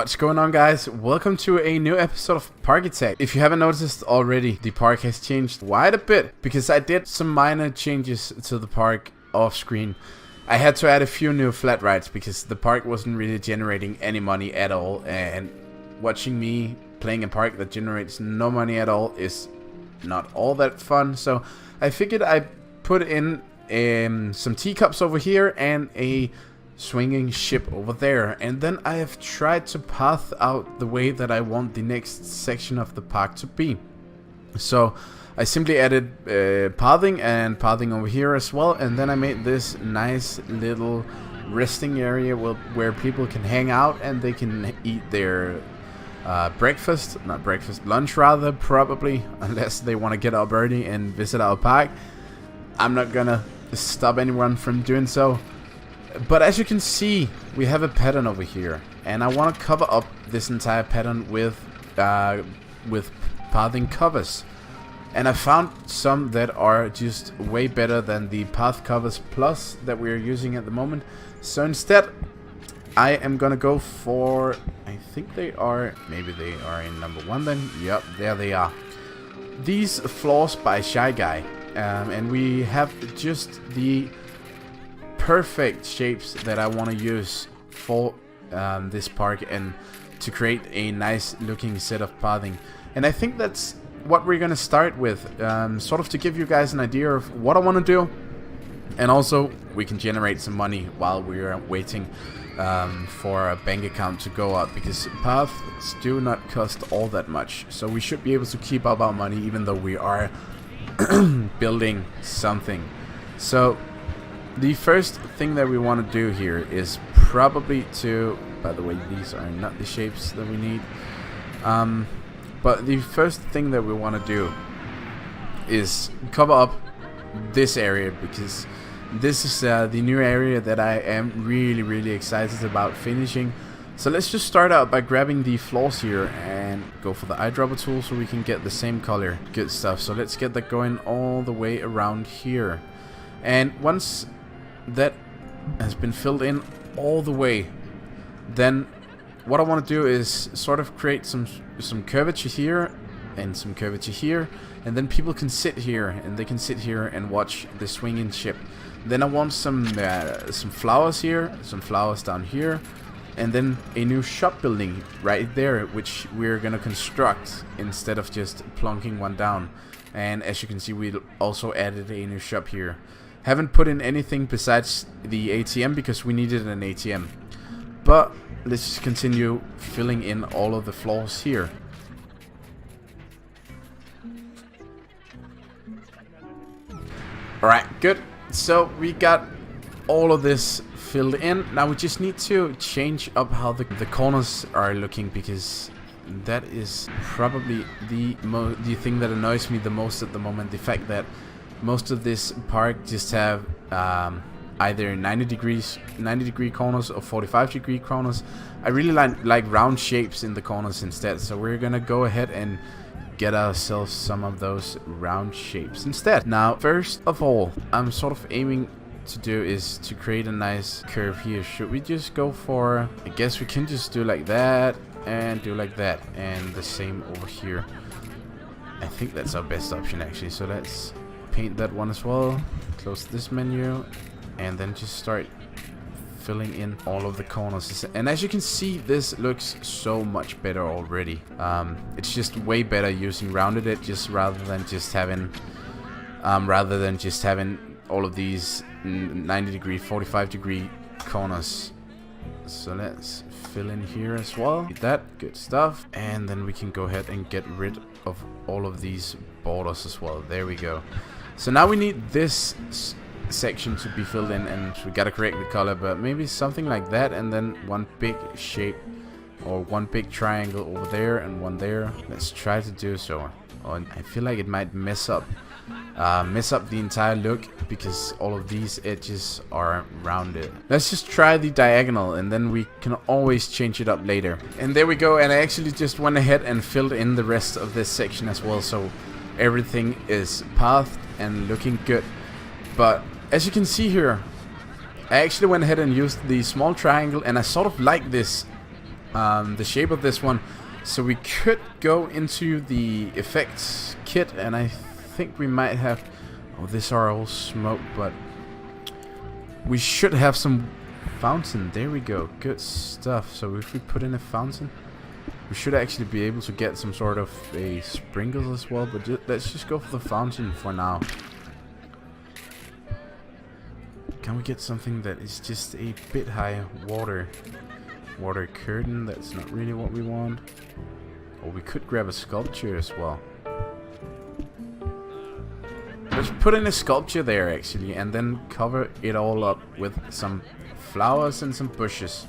What's going on, guys? Welcome to a new episode of Parkitect. If you haven't noticed already, the park has changed quite a bit because I did some minor changes to the park off screen. I had to add a few new flat rides because the park wasn't really generating any money at all, and watching me playing a park that generates no money at all is not all that fun. So I figured I'd put in some teacups over here and a swinging ship over there, and then I have tried to path out the way that I want the next section of the park to be. So I simply added pathing and pathing over here as well, and then I made this nice little resting area where people can hang out and they can eat their lunch rather, probably, unless they want to get up early and visit our park. I'm not gonna stop anyone from doing so. But as you can see, we have a pattern over here, and I want to cover up this entire pattern with pathing covers. And I found some that are just way better than the Path Covers Plus that we're using at the moment. So instead, I am gonna go for, I think they are, maybe they are in number 1 then. Yep, there they are. These floors by Shy Guy, and we have just the perfect shapes that I want to use for this park and to create a nice looking set of pathing. And I think that's what we're gonna start with, sort of to give you guys an idea of what I want to do, and also we can generate some money while we're waiting for a bank account to go up, because paths do not cost all that much, so we should be able to keep up our money even though we are building something. So the first thing that we want to do here is probably to, by the way, these are not the shapes that we need, but the first thing that we want to do is cover up this area, because this is the new area that I am really excited about finishing. So let's just start out by grabbing the floors here and go for the eyedropper tool so we can get the same color. Good stuff. So let's get that going all the way around here, and once that has been filled in all the way, then what I want to do is sort of create some curvature here and some curvature here, and then people can sit here and they can sit here and watch the swinging ship. Then I want some flowers here, some flowers down here, and then a new shop building right there, which we're gonna construct instead of just plonking one down. And as you can see, we also added a new shop here. Haven't put in anything besides the ATM because we needed an ATM. But let's just continue filling in all of the floors here. Alright, good. So we got all of this filled in. Now we just need to change up how the corners are looking, because that is probably the thing that annoys me the most at the moment. The fact that most of this park just have either 90 degree corners or 45-degree corners. I really like round shapes in the corners instead, so we're gonna go ahead and get ourselves some of those round shapes instead. Now, first of all, I'm sort of aiming to do is to create a nice curve here. Should we just go for, I guess we can just do like that and do like that, and the same over here. I think that's our best option actually. So let's paint that one as well, close this menu, and then just start filling in all of the corners. And as you can see, this looks so much better already. It's just way better using rounded edges rather than just having all of these 90 degree, 45 degree corners. So let's fill in here as well. Get that, good stuff. And then we can go ahead and get rid of all of these borders as well. There we go. So now we need this section to be filled in, and we gotta correct the color, but maybe something like that, and then one big shape or one big triangle over there and one there. Let's try to do so. Oh, I feel like it might mess up the entire look because all of these edges are rounded. Let's just try the diagonal, and then we can always change it up later. And there we go, and I actually just went ahead and filled in the rest of this section as well, so everything is pathed and looking good. But as you can see here, I actually went ahead and used the small triangle, and I sort of like this the shape of this one. So we could go into the effects kit, and I think we might have... Oh, these are all smoke, but we should have some fountain. There we go. Good stuff. So if we put in a fountain, we should actually be able to get some sort of a sprinkles as well, but let's just go for the fountain for now. Can we get something that is just a bit high? Water curtain, that's not really what we want. Or we could grab a sculpture as well. Let's put in a sculpture there actually, and then cover it all up with some flowers and some bushes.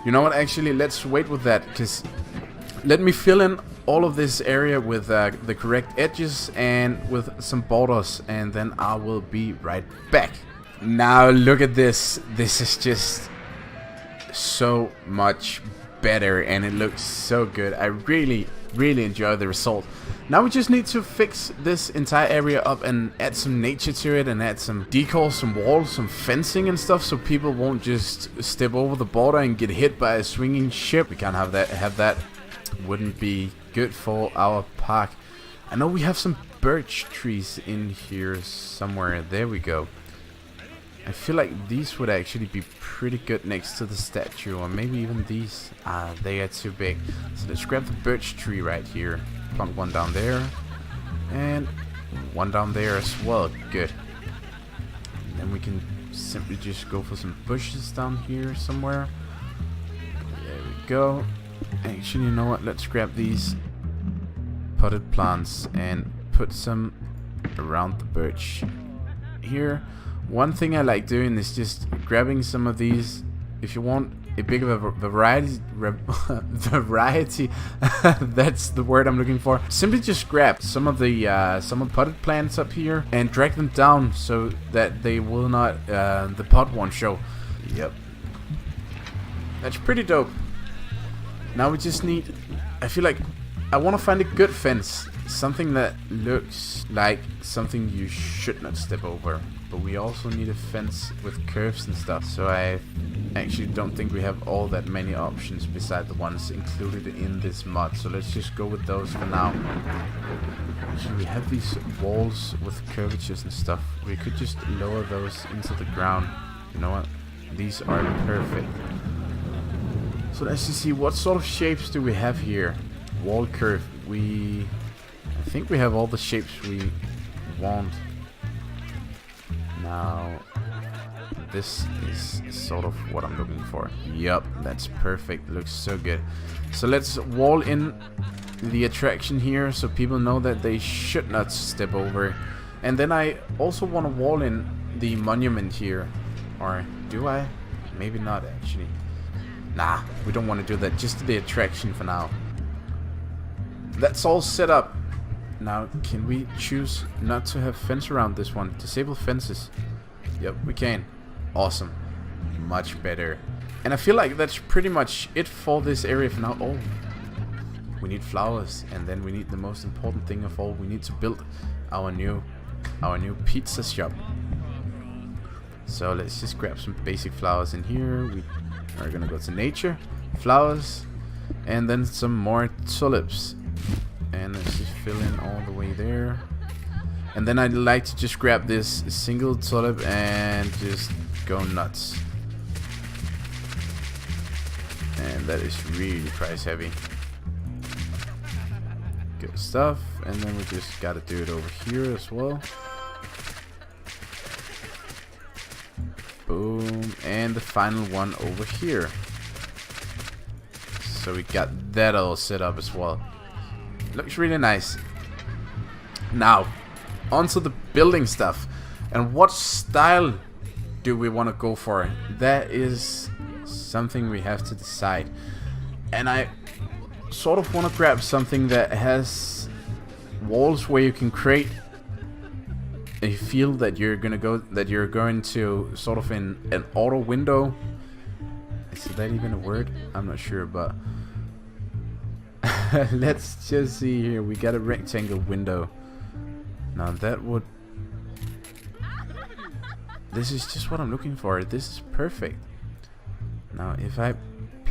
You know what, actually let's wait with that, because let me fill in all of this area with the correct edges and with some borders, and then I will be right back. Now look at this. This is just so much better and it looks so good. I really enjoy the result. Now we just need to fix this entire area up and add some nature to it, and add some decals, some walls, some fencing and stuff, so people won't just step over the border and get hit by a swinging ship. We can't have that. Wouldn't be good for our park. I know we have some birch trees in here somewhere. There we go. I feel like these would actually be pretty good next to the statue, or maybe even these. They are too big. So let's grab the birch tree right here. Plant one down there, and one down there as well. Good. And then we can simply just go for some bushes down here somewhere. There we go. Actually, you know what? Let's grab these potted plants and put some around the birch here. One thing I like doing is just grabbing some of these. If you want a big of a variety, that's the word I'm looking for. Simply just grab some of the potted plants up here and drag them down so that they will not, the pot won't show. Yep, that's pretty dope. Now we just need, I feel like I want to find a good fence, something that looks like something you should not step over. But we also need a fence with curves and stuff, so I actually don't think we have all that many options beside the ones included in this mod. So let's just go with those for now. Actually, we have these walls with curvatures and stuff. We could just lower those into the ground. You know what? These are perfect. So let's just see, what sort of shapes do we have here? Wall curve. I think we have all the shapes we want. Now, this is sort of what I'm looking for. Yup, that's perfect. Looks so good. So let's wall in the attraction here so people know that they should not step over. And then I also want to wall in the monument here. Or do I? Maybe not actually. Nah, we don't want to do that. Just the attraction for now. That's all set up. Now, can we choose not to have fence around this one? Disable fences. Yep, we can. Awesome. Much better. And I feel like that's pretty much it for this area for now. Oh, we need flowers, and then we need the most important thing of all. We need to build our new pizza shop. So let's just grab some basic flowers in here. We are gonna go to nature, flowers, and then some more tulips. And let's just fill in all the way there. And then I'd like to just grab this single tulip and just go nuts. And that is really price heavy. Good stuff. And then we just gotta do it over here as well. Boom. And the final one over here. So we got that all set up as well. Looks really nice. Now, onto the building stuff. And what style do we want to go for? That is something we have to decide. And I sort of want to grab something that has walls where you can create a feel that you're going to sort of in an auto window. Is that even a word? I'm not sure, but let's just see here. We got a rectangle window. Now that would... This is just what I'm looking for. This is perfect. Now if I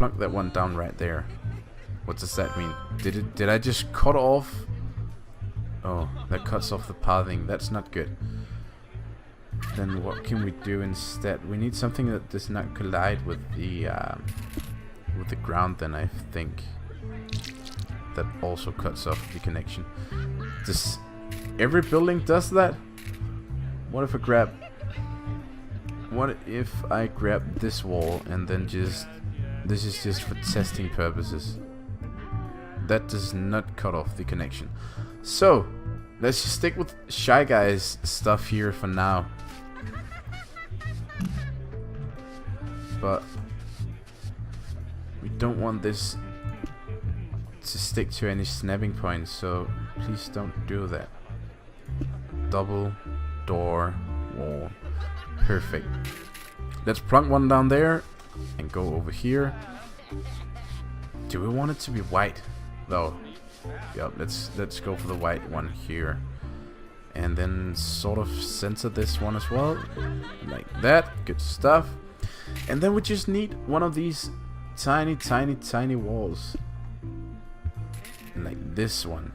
plunk that one down right there. What does that mean? Did I just cut off? Oh, that cuts off the pathing. That's not good. Then what can we do instead? We need something that does not collide with the ground. Then I think that also cuts off the connection. Does every building does that? What if I grab this wall and then this is just for testing purposes. That does not cut off the connection. So let's just stick with Shy Guy's stuff here for now. But we don't want this to stick to any snapping points, so please don't do that. Double door wall. Perfect. Let's plunk one down there and go over here. Do we want it to be white though? Yep, let's go for the white one here. And then sort of center this one as well. Like that. Good stuff. And then we just need one of these tiny walls. Like this one.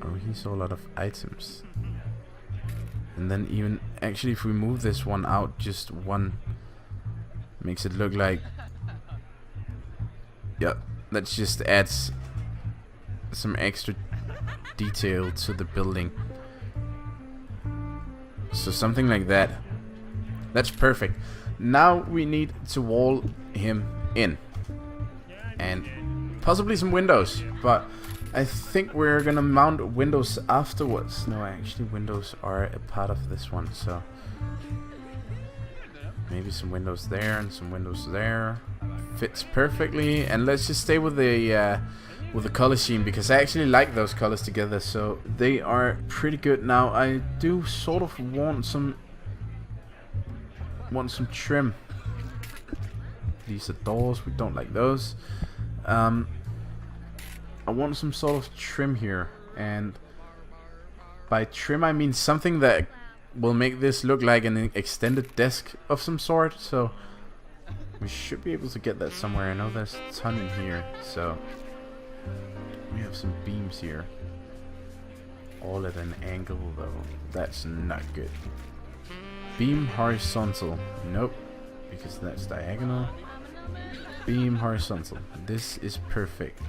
Oh, he saw a lot of items. And then even actually if we move this one out just one, makes it look like, yep, that just adds some extra detail to the building. So something like that. That's perfect. Now we need to wall him in. And possibly some windows, but I think we're gonna mount windows afterwards. No, actually windows are a part of this one, so maybe some windows there and some windows there. Fits perfectly. And let's just stay with the color scheme, because I actually like those colors together, so they are pretty good. Now I do sort of want some trim. These are doors, we don't like those. I want some sort of trim here, and by trim I mean something that will make this look like an extended desk of some sort. So we should be able to get that somewhere. I know there's a ton in here, so we have some beams here, all at an angle though. That's not good. Beam horizontal, nope, because that's diagonal. Beam horizontal, this is perfect.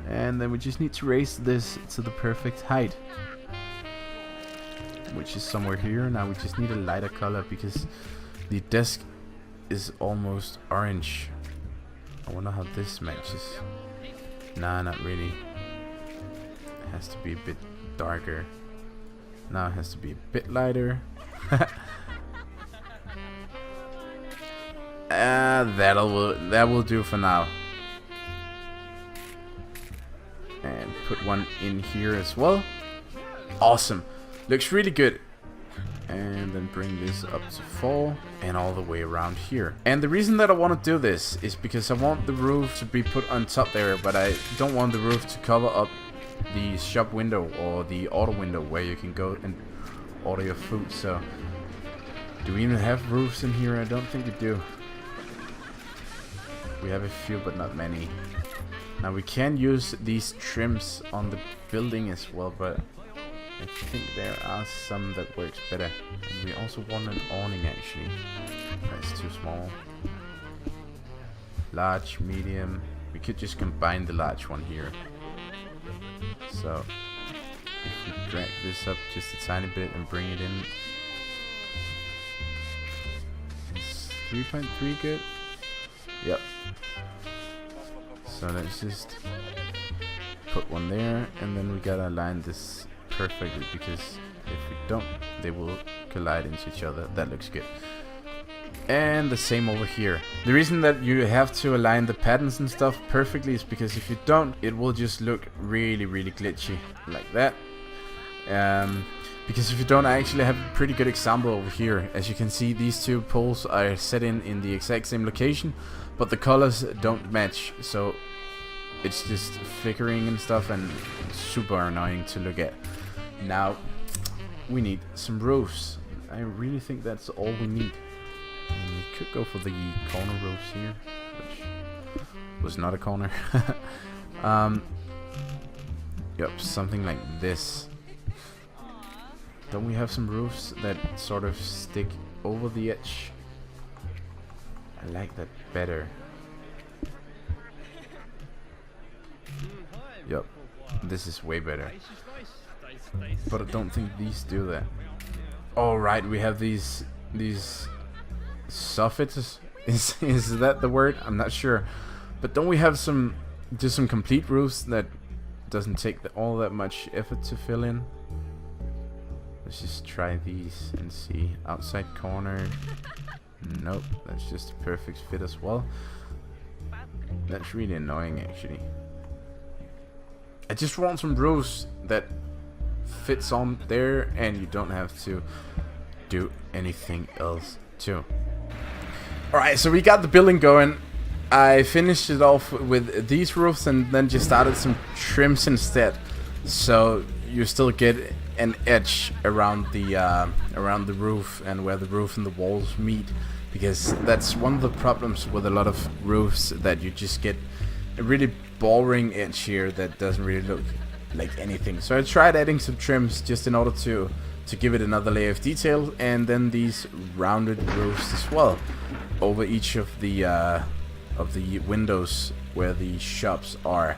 And then we just need to raise this to the perfect height, which is somewhere here. Now we just need a lighter color because the desk is almost orange. I wonder how this matches. Nah, not really. It has to be a bit darker. Now it has to be a bit lighter. That will do for now. And put one in here as well. Awesome. Looks really good. And then bring this up to 4 and all the way around here. And the reason that I want to do this is because I want the roof to be put on top there, but I don't want the roof to cover up the shop window or the order window where you can go and order your food. So do we even have roofs in here? I don't think we do. We have a few, but not many. Now we can use these trims on the building as well, but I think there are some that works better. And we also want an awning actually. That's too small. Large, medium. We could just combine the large one here. So if we drag this up just a tiny bit and bring it in. Is 3.3 good? Yep. So let's just put one there, and then we gotta align this perfectly, because if we don't, they will collide into each other. That looks good. And the same over here. The reason that you have to align the patterns and stuff perfectly is because if you don't, it will just look really glitchy like that. Because if you don't, I actually have a pretty good example over here. As you can see, these two poles are set in the exact same location, but the colors don't match, so it's just flickering and stuff and super annoying to look at. Now we need some roofs. I really think that's all we need. And you could go for the corner roofs here, which was not a corner. Yep, something like this. Don't we have some roofs that sort of stick over the edge? I like that better. Yep, this is way better. But I don't think these do that. Oh right, we have these soffits. Is that the word? I'm not sure. But don't we have some complete roofs that doesn't take all that much effort to fill in? Let's just try these and see. Outside corner. Nope, that's just a perfect fit as well. That's really annoying actually. I just want some roofs that fits on there and you don't have to do anything else too. Alright, so we got the building going. I finished it off with these roofs and then just started some trims instead. So you still get an edge around the roof and where the roof and the walls meet, because that's one of the problems with a lot of roofs, that you just get a really boring edge here that doesn't really look like anything. So I tried adding some trims just in order to give it another layer of detail, and then these rounded roofs as well over each of the windows where the shops are,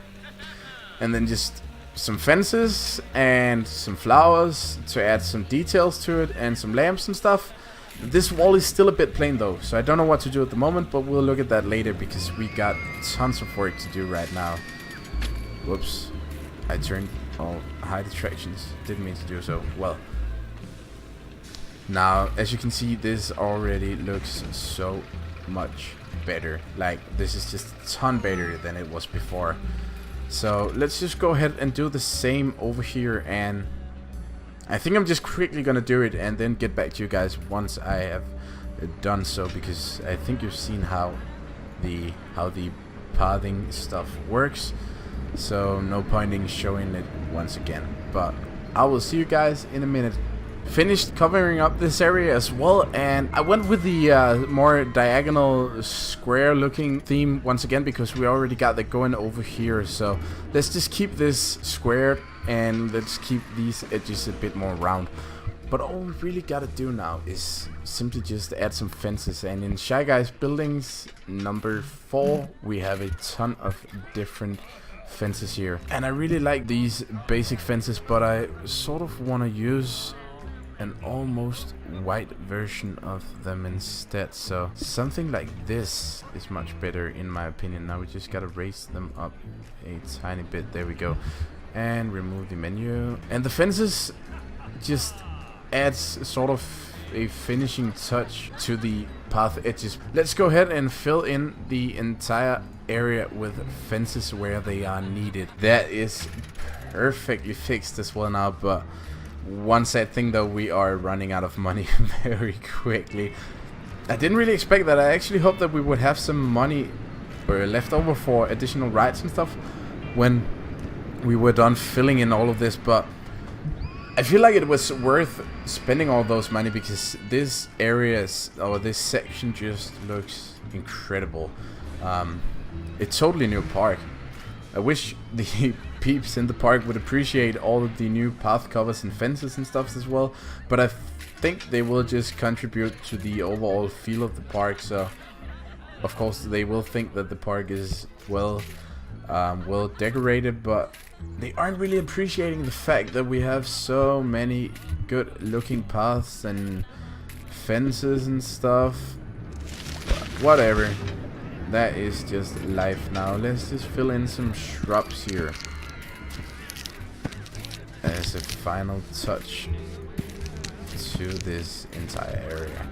and then just some fences and some flowers to add some details to it, and some lamps and stuff. This wall is still a bit plain though, so I don't know what to do at the moment, but we'll look at that later because we got tons of work to do right now. Whoops, I turned all hide attractions, didn't mean to do so. Well, now as you can see, this already looks so much better. Like, this is just a ton better than it was before. So let's just go ahead and do the same over here, and I think I'm just quickly gonna do it and then get back to you guys once I have done so, because I think you've seen how the pathing stuff works, so no point in showing it once again. But I will see you guys in a minute. Finished covering up this area as well, and I went with the more diagonal square looking theme once again because we already got that going over here. So let's just keep this square and let's keep these edges a bit more round. But all we really gotta do now is simply just add some fences, and in Shy Guys buildings number 4 we have a ton of different fences here, and I really like these basic fences, but I sort of want to use an almost white version of them instead. So something like this is much better in my opinion. Now we just gotta raise them up a tiny bit. There we go. And remove the menu. And the fences just adds sort of a finishing touch to the path edges. Let's go ahead and fill in the entire area with fences where they are needed. That is perfectly fixed as well now, but one sad thing though, we are running out of money very quickly. I didn't really expect that. I actually hoped that we would have some money left over for additional rides and stuff when we were done filling in all of this, but I feel like it was worth spending all those money because this area or this section just looks incredible. It's totally new park. I wish the peeps in the park would appreciate all of the new path covers and fences and stuff as well, but I think they will just contribute to the overall feel of the park. So of course they will think that the park is well decorated, but they aren't really appreciating the fact that we have so many good looking paths and fences and stuff. But whatever. That is just life now. Let's just fill in some shrubs here as a final touch to this entire area.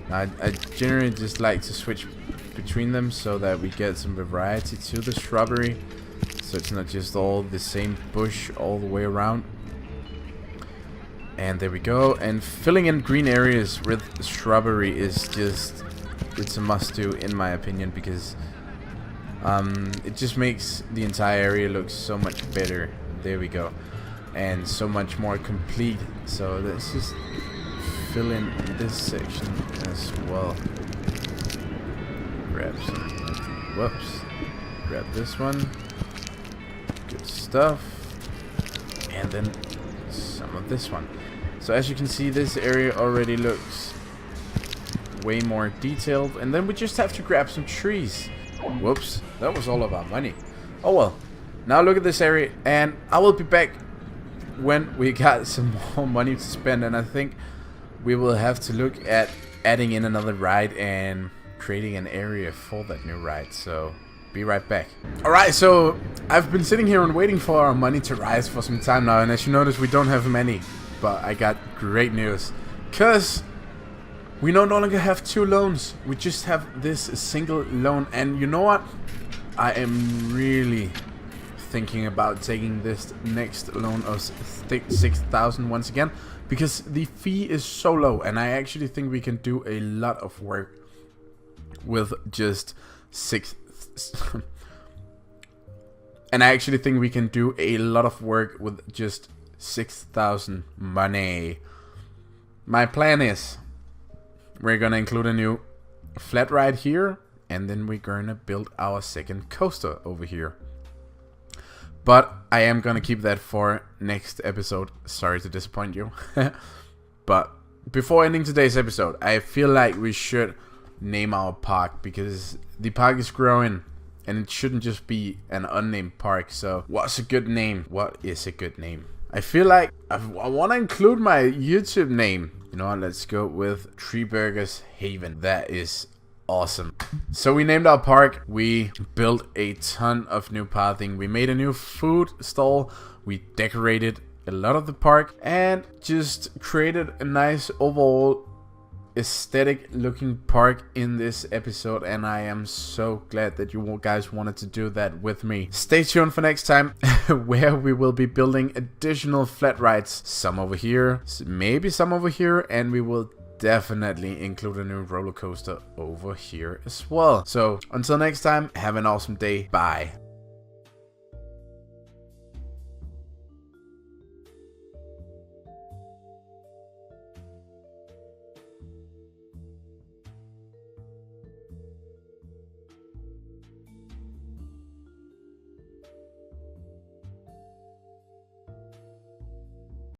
Now, I generally just like to switch between them so that we get some variety to the shrubbery, so it's not just all the same bush all the way around. And there we go. And filling in green areas with shrubbery is just, it's a must do in my opinion, because it just makes the entire area look so much better. There we go. And so much more complete. So let's just fill in this section as well. grab some. Whoops. Grab this one. Good stuff. And then some of this one. So as you can see, this area already looks way more detailed. And then we just have to grab some trees. Whoops. That was all of our money. Oh well. Now look at this area. And I will be back when we got some more money to spend. And I think we will have to look at adding in another ride and creating an area for that new ride. So be right back. Alright, so I've been sitting here and waiting for our money to rise for some time now, and as you notice, we don't have many. But I got great news, because we no longer have 2 loans. We just have this single loan. And you know what? I am really thinking about taking this next loan of 6,000 once again, because the fee is so low, and I actually think we can do a lot of work with just 6. And I actually think we can do a lot of work with just 6,000 money. My plan is we're gonna include a new flat ride here, and then we're gonna build our second coaster over here. But I am gonna keep that for next episode. Sorry to disappoint you. But before ending today's episode, I feel like we should name our park, because the park is growing and it shouldn't just be an unnamed park. So what's a good name? What is a good name? I feel like I want to include my YouTube name. You know what? Let's go with Tree Burgers Haven. That is awesome. So we named our park. We built a ton of new pathing. We made a new food stall. We decorated a lot of the park and just created a nice overall aesthetic looking park in this episode, and I am so glad that you guys wanted to do that with me. Stay tuned for next time where we will be building additional flat rides, some over here, maybe some over here, and we will definitely include a new roller coaster over here as well. So until next time, have an awesome day. Bye.